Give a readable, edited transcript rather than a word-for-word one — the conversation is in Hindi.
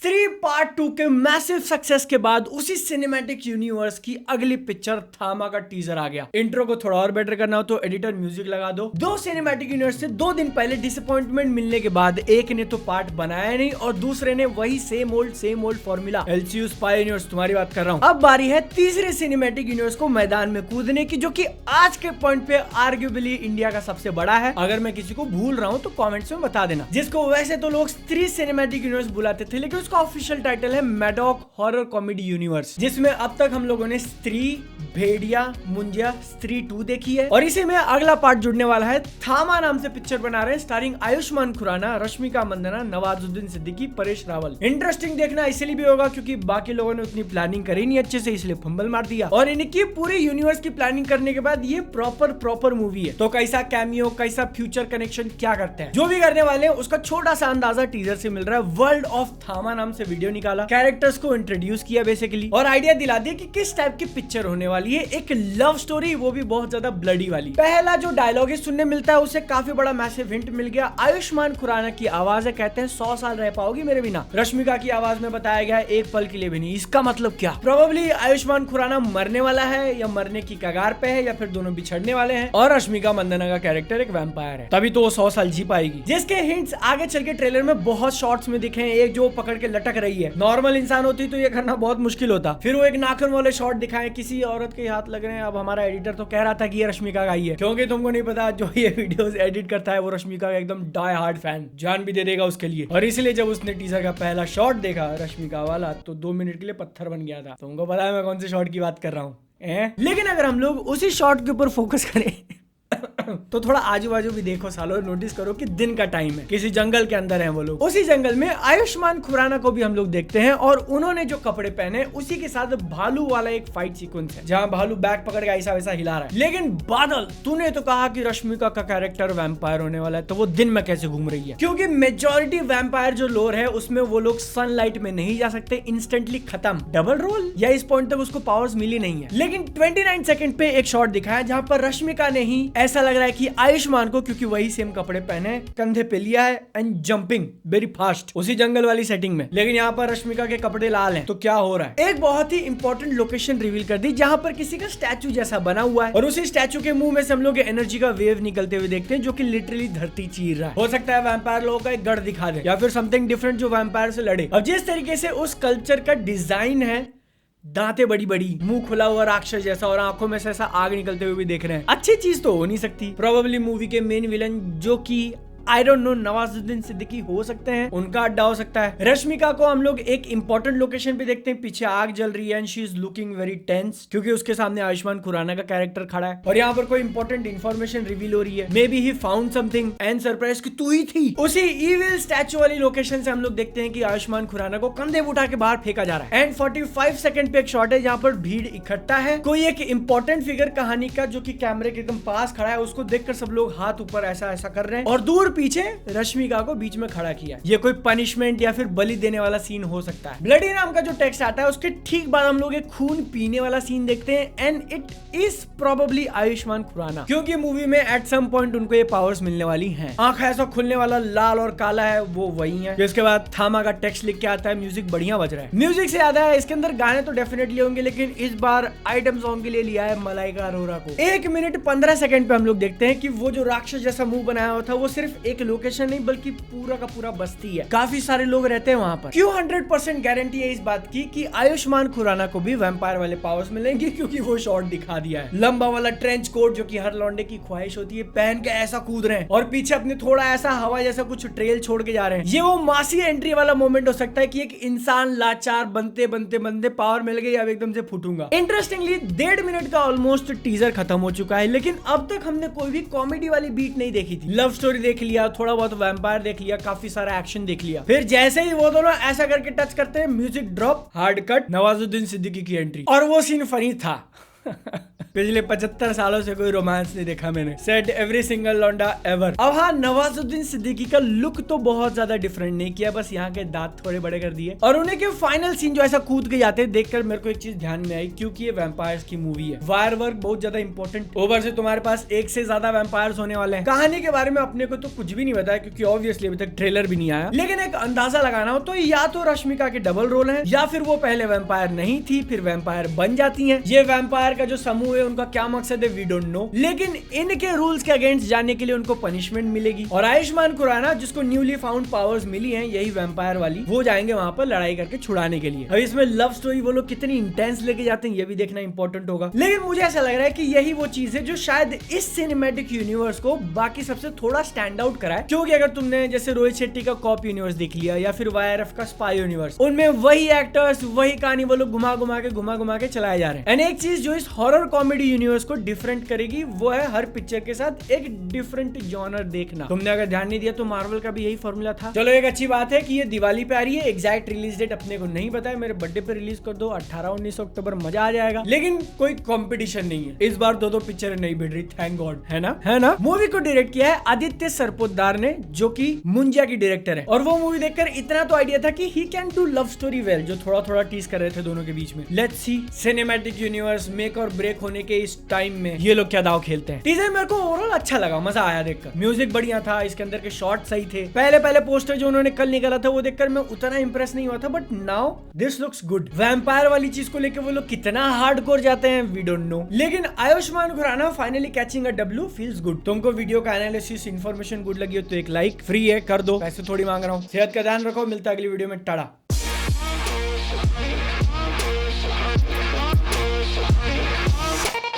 स्त्री पार्ट 2 के मैसिव सक्सेस के बाद उसी सिनेमैटिक यूनिवर्स की अगली पिक्चर थामा का टीजर आ गया। इंट्रो को थोड़ा और बेटर करना हो तो एडिटर म्यूजिक लगा दो। दो सिनेमैटिक यूनिवर्स से 2 दिन पहले डिसअपॉइंटमेंट मिलने के बाद एक ने तो पार्ट बनाया नहीं और दूसरे ने वही same old formula LCU spy universe, तुम्हारी बात कर रहा हूँ। अब बारी है तीसरे सिनेमैटिक यूनिवर्स को मैदान में कूदने की, जो कि आज के पॉइंट पे आर्ग्यूबली इंडिया का सबसे बड़ा है। अगर मैं किसी को भूल रहा हूँ तो कॉमेंट्स में बता देना। जिसको वैसे तो लोग स्त्री सिनेमैटिक यूनिवर्स बुलाते थे, लेकिन उसका ऑफिशियल टाइटल है मैडॉक हॉरर कॉमेडी यूनिवर्स, जिसमें अब तक हम लोगों ने स्त्री, भेड़िया, मुंजिया, स्त्री 2 देखी है और इसी में अगला पार्ट जुड़ने वाला है। थामा नाम से पिक्चर बना रहे हैं, स्टारिंग आयुष्मान खुराना, रश्मिका मंदाना, नवाजुद्दीन सिद्दीकी, परेश रावल। इंटरेस्टिंग देखना इसलिए भी होगा क्योंकि बाकी लोगों ने उतनी प्लानिंग करी नहीं अच्छे से, इसलिए फंबल मार दिया। और इनकी पूरी यूनिवर्स की प्लानिंग करने के बाद ये प्रॉपर मूवी है। तो कैसा कैमियो, कैसा फ्यूचर कनेक्शन, क्या करते हैं, जो भी करने वाले हैं उसका छोटा सा अंदाजा टीजर से मिल रहा है। वर्ल्ड ऑफ थामा नाम से वीडियो निकाला, कैरेक्टर्स को इंट्रोड्यूस किया बेसिकली, और आइडिया दिला दिया कि किस टाइप की पिक्चर होने वाली है। एक लव स्टोरी, वो भी बहुत ज्यादा ब्लडी वाली। पहला जो डायलॉग है सुनने मिलता है उससे काफी बड़ा मैसिव हिंट मिल गया। आयुष्मान खुराना की आवाज है, कहते हैं 100 साल रह पाओगी मेरे बिना। रश्मिका की आवाज में बताया गया है एक पल के लिए भी नहीं। इसका मतलब क्या? प्रोबेबली आयुष्मान खुराना मरने वाला है या मरने की कगार पे है या फिर दोनों बिछड़ने वाले हैं, और रश्मिका मंदाना का कैरेक्टर एक वैम्पायर है, तभी तो वो 100 साल जी पाएगी। जिसके हिंट्स आगे चल के ट्रेलर में बहुत शॉर्ट्स में दिखे हैं। एक जो पकड़ के लटक रही है, नॉर्मल इंसान होती तो ये करना बहुत मुश्किल होता। फिर वो एक नाखून वाले शॉट दिखाए, किसी औरत के हाथ लग रहे हैं। अब हमारा एडिटर तो कह रहा था कि ये रश्मिका का ही है, क्योंकि तुमको नहीं पता जो ये वीडियोस एडिट करता है वो रश्मिका का एकदम डाई हार्ड फैन, जान भी दे देगा उसके लिए। और इसलिए जब उसने टीजर का पहला शॉट देखा रश्मिका वाला तो 2 मिनट के लिए पत्थर बन गया था। तुमको पता है मैं कौन से शॉट की बात कर रहा हूँ। लेकिन अगर हम लोग उसी शॉट के ऊपर फोकस करें तो थोड़ा आजू बाजू भी देखो सालो, नोटिस करो कि दिन का टाइम है, किसी जंगल के अंदर हैं वो लोग। उसी जंगल में आयुष्मान खुराना को भी हम लोग देखते हैं और उन्होंने जो कपड़े पहने उसी के साथ भालू वाला एक फाइट सीक्वेंस है, जहां भालू बैग पकड़ के ऐसा वैसा हिला रहा है। लेकिन बादल, तूने तो कहा कि रश्मिका का कैरेक्टर वैम्पायर होने वाला है, तो वो दिन में कैसे घूम रही है? क्योंकि मेजोरिटी वैम्पायर जो लोर है उसमें वो लोग सनलाइट में नहीं जा सकते, इंस्टेंटली खत्म। डबल रोल, या इस पॉइंट तक उसको पावर्स मिली नहीं है। लेकिन 29 सेकंड पे एक शॉट दिखाया जहां पर रश्मिका ने ही ऐसा लग रहा है कि आयुष्मान को, क्योंकि वही सेम कपड़े पहने, कंधे पे लिया है एंड जंपिंग वेरी फास्ट उसी जंगल वाली सेटिंग में। लेकिन यहाँ पर रश्मिका के कपड़े लाल हैं, तो क्या हो रहा है? एक बहुत ही इंपॉर्टेंट लोकेशन रिवील कर दी जहाँ पर किसी का स्टैचू जैसा बना हुआ है और उसी स्टैचू के मुंह में से हम लोग एनर्जी का वेव निकलते हुए देखते हैं, जो कि लिटरली धरती चीर रहा है। हो सकता है वैम्पायर लोगों का एक गढ़ दिखा दे या फिर समथिंग डिफरेंट जो वैम्पायर से लड़े। अब जिस तरीके से उस कल्चर का डिजाइन है, दांतें बड़ी बड़ी, मुंह खुला हुआ राक्षस जैसा और आंखों में से ऐसा आग निकलते हुए भी देख रहे हैं, अच्छी चीज तो हो नहीं सकती। प्रोबेबली मूवी के मेन विलन जो कि I don't know Nawazuddin Siddiqui हो सकते हैं, उनका अड्डा हो सकता है। रश्मिका को हम लोग एक इंपॉर्टेंट लोकेशन पे देखते हैं, पीछे आग जल रही है and she is looking very tense, क्योंकि उसके सामने आयुष्मान खुराना का कैरेक्टर खड़ा है और यहाँ पर कोई इंपॉर्टेंट इन्फॉर्मेशन रिवील हो रही है। May be he found something and surprise कि तू ही थी। उसी इविल स्टैचू वाली लोकेशन से हम लोग देखते हैं कि आयुष्मान खुराना को कंधे उठा के बाहर फेंका जा रहा है एंड 45 सेकंड पे एक शॉट है जहाँ पर भीड़ इकट्ठा है। कोई एक इंपॉर्टेंट फिगर कहानी का जो कि कैमरे के एकदम पास खड़ा है, उसको देखकर सब लोग हाथ ऊपर ऐसा ऐसा कर रहे हैं और दूर पीछे रश्मिका को बीच में खड़ा किया। ये कोई पनिशमेंट या फिर बलि देने वाला सीन हो सकता है। ब्लडी नाम का जो टेक्स्ट आता है उसके ठीक बाद हम लोग एक खून पीने वाला सीन देखते हैं and it is probably Ayushmann Khurrana, क्योंकि मूवी में एट सम पॉइंट उनको ये पावर्स मिलने वाली हैं। आंख ऐसा खुलने वाला लाल और काला है, वो वही है। इसके बाद थामा का टेक्स्ट लिख के आता है, म्यूजिक बढ़िया बज रहा है। म्यूजिक से याद है इसके अंदर गाने तो डेफिनेटली होंगे, लेकिन इस बार आइटम सॉन्ग के लिए लिया है मलाइका अरोरा को। 1 मिनट 15 सेकंड पे हम लोग देखते हैं कि वो जो राक्षस जैसा मुंह बनाया हुआ था वो सिर्फ एक लोकेशन नहीं बल्कि पूरा का पूरा बस्ती है, काफी सारे लोग रहते हैं वहां पर। क्यों 100% गारंटी है इस बात की कि आयुष्मान खुराना को भी वैम्पायर वाले पावर्स मिलेंगे, क्योंकि वो शॉट दिखा दिया है। लंबा वाला ट्रेंच कोट जो कि हर लौंडे की ख्वाहिश होती है, पहन के ऐसा कूद रहे हैं और पीछे अपने थोड़ा ऐसा हवा जैसा कुछ ट्रेल छोड़ के जा रहे हैं। ये वो मासी एंट्री वाला मोमेंट हो सकता है कि एक इंसान लाचार बनते बनते बनते पावर मिल गई, अब एकदम से फूटूंगा। इंटरेस्टिंगली 1.5 मिनट का ऑलमोस्ट टीजर खत्म हो चुका है, लेकिन अब तक हमने कोई भी कॉमेडी वाली बीट नहीं देखी थी। लव स्टोरी देख लिया, थोड़ा बहुत वैम्पायर देख लिया, काफी सारा एक्शन देख लिया, फिर जैसे ही वो दोनों ऐसा करके टच करते हैं, music drop, hard cut, Nawazuddin Siddiqui की एंट्री, और वो सीन फनी था। पिछले 75 सालों से कोई रोमांस नहीं देखा मैंने। सेट एवरी सिंगल लौंडा एवर। अब हाँ, नवाजुद्दीन सिद्दीकी का लुक तो बहुत ज्यादा डिफरेंट नहीं किया, बस यहाँ के दांत थोड़े बड़े कर दिए। और उन्हें के फाइनल सीन जो ऐसा कूद के जाते हैं, देखकर मेरे को एक चीज ध्यान में आई, क्योंकि ये वैम्पायर्स की मूवी है, वायर वर्क बहुत ज्यादा इंपॉर्टेंट। ओवर से तुम्हारे पास एक से ज्यादा वैम्पायर्स होने वाले हैं। कहानी के बारे में अपने को तो कुछ भी नहीं बताया, क्योंकि ऑब्वियसली अभी तक ट्रेलर भी नहीं आया, लेकिन एक अंदाजा लगाना हो तो या तो रश्मिका के डबल रोल है, या फिर वो पहले वैम्पायर नहीं थी फिर वैम्पायर बन जाती है। ये वैम्पायर का जो समूह है उनका क्या मकसद है वी डोंट नो, लेकिन इनके रूल्स के अगेंस्ट जाने के लिए उनको पनिशमेंट मिलेगी। और आयुष्मान खुराना जिसको न्यूली फाउंड पावर्स मिली हैं, यही वैम्पायर वाली, वो जाएंगे वहां पर लड़ाई करके छुड़ाने के लिए। अब इसमें लव स्टोरी वो लोग कितनी इंटेंस लेके जाते हैं ये भी देखना इंपॉर्टेंट होगा। लेकिन मुझे ऐसा लग रहा है कि यही वो चीज है जो शायद इस सिनेमैटिक यूनिवर्स को बाकी सबसे थोड़ा स्टैंड आउट कराए। क्योंकि अगर तुमने जैसे रोहित शेट्टी का कॉप यूनिवर्स देख लिया, या फिर वाईआरएफ का स्पाई यूनिवर्स, उनमें वही एक्टर्स वही कहानी वो लोग घुमा घुमा के चलाए जा रहे हैं। एंड एक चीज जो इस हॉरर कॉमेडी यूनिवर्स को डिफरेंट करेगी वो है हर पिक्चर के साथ एक डिफरेंट जॉनर देखना। तुमने अगर ध्यान नहीं दिया तो मार्वल का भी यही फॉर्मूला था। चलो एक अच्छी बात है कि ये दिवाली पे आ रही है, एग्जैक्ट रिलीज डेट अपने को नहीं पता है, मेरे बर्थडे पे रिलीज कर दो 18-19 अक्टूबर, मजा आ जाएगा। लेकिन कोई कंपटीशन नहीं है इस बार, दो पिक्चर नहीं भिड़ रही, थैंक गॉड, है ना। मूवी को डायरेक्ट किया है आदित्य सरपोतदार ने, जो कि मुंजिया की डायरेक्टर है। और वो मूवी देखकर इतना तो आइडिया था कि he can do love story well, जो थोड़ा टीज कर रहे थे दोनों के बीच में। Let's see cinematic universe make और ब्रेक होने के इस टाइम में ये लोग क्या दाव खेलते हैं। टीजर मेरे को ओवरऑल अच्छा लगा, मजा आया देखकर, म्यूजिक बढ़िया था, इसके अंदर के शॉट सही थे। पहले पोस्टर जो उन्होंने कल निकाला था वो देखकर मैं उतना इंप्रेस नहीं हुआ था, but now this looks good. Vampire वाली चीज को लेकर वो लोग कितना हार्डकोर जाते हैं वी डोंट नो, लेकिन Ayushmann Khurrana finally catching a W feels good. तुमको वीडियो का एनालिसिस इन्फॉर्मेशन गुड लगी हो तो एक लाइक फ्री है कर दो, पैसे थोड़ी मांग रहा हूँ। सेहत का ध्यान रखो, मिलता है अगली वीडियो में, टाटा।